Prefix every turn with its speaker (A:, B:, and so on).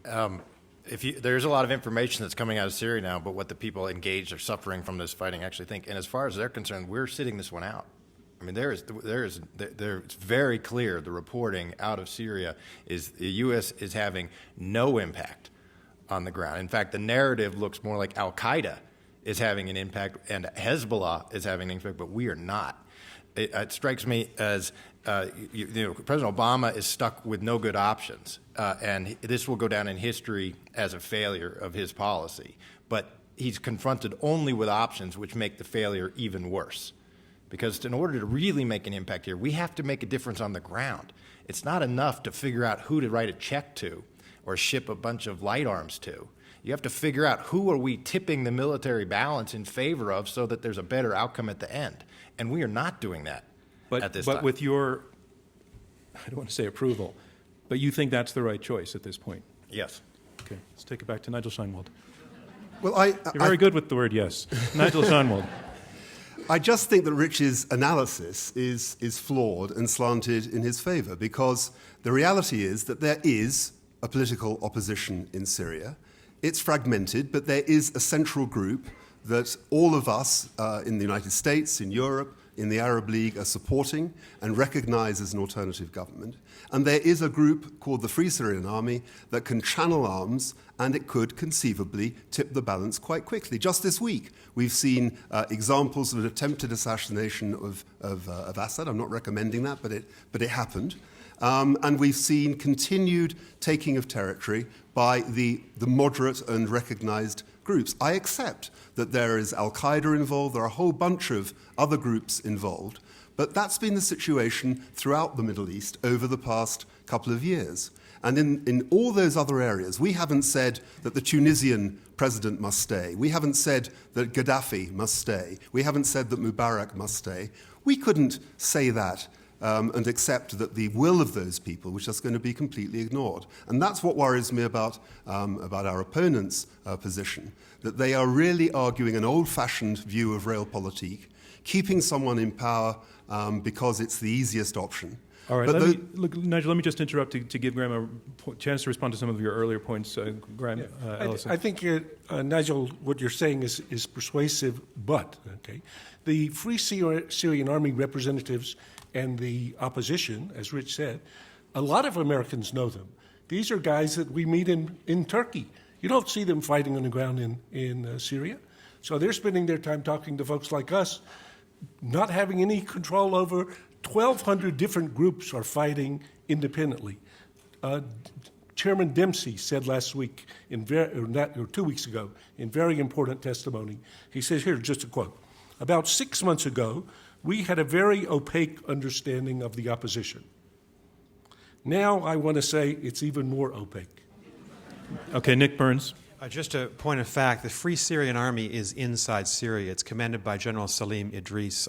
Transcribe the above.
A: There's a lot of information that's coming out of Syria now, but what the people engaged or suffering from this fighting actually think. And as far as they're concerned, we're sitting this one out. I mean, it's very clear the reporting out of Syria is the U.S. is having no impact on the ground. In fact, the narrative looks more like Al-Qaeda is having an impact and Hezbollah is having an impact, but we are not. It strikes me as President Obama is stuck with no good options, and this will go down in history as a failure of his policy. But he's confronted only with options which make the failure even worse. Because in order to really make an impact here, we have to make a difference on the ground. It's not enough to figure out who to write a check to or ship a bunch of light arms to. You have to figure out who are we tipping the military balance in favor of so that there's a better outcome at the end. And we are not doing that at this time.
B: But with your, I don't want to say approval, but you think that's the right choice at this point?
A: Yes.
B: Okay, let's take it back to Nigel Sheinwald.
C: Well,
B: You're very good with the word yes. Nigel Sheinwald.
C: I just think that Rich's analysis is flawed and slanted in his favor, because the reality is that there is a political opposition in Syria. It's fragmented, but there is a central group that all of us in the United States, in Europe, in the Arab League are supporting and recognize as an alternative government. And there is a group called the Free Syrian Army that can channel arms, and it could conceivably tip the balance quite quickly. Just this week, we've seen examples of an attempted assassination of Assad. I'm not recommending that, but it happened. And we've seen continued taking of territory by the moderate and recognized groups. I accept that there is Al-Qaeda involved, there are a whole bunch of other groups involved, but that's been the situation throughout the Middle East over the past couple of years. And in all those other areas, we haven't said that the Tunisian president must stay. We haven't said that Gaddafi must stay. We haven't said that Mubarak must stay. We couldn't say that and accept that the will of those people was just going to be completely ignored. And that's what worries me about our opponents' position, that they are really arguing an old-fashioned view of realpolitik, keeping someone in power because it's the easiest option.
B: All right, Nigel, let me just interrupt to give Graham a chance to respond to some of your earlier points. Graham Allison.
D: I think, Nigel, what you're saying is persuasive, but the Free Syrian Army representatives and the opposition, as Rich said, a lot of Americans know them. These are guys that we meet in Turkey. You don't see them fighting on the ground in Syria. So they're spending their time talking to folks like us, not having any control over 1,200 different groups are fighting independently. Chairman Dempsey said last week, or 2 weeks ago, in very important testimony, he says, here, just a quote, about 6 months ago, we had a very opaque understanding of the opposition. Now I want to say it's even more opaque.
B: Okay, Nick Burns.
E: Just a point of fact, the Free Syrian Army is inside Syria. It's commanded by General Salim Idris.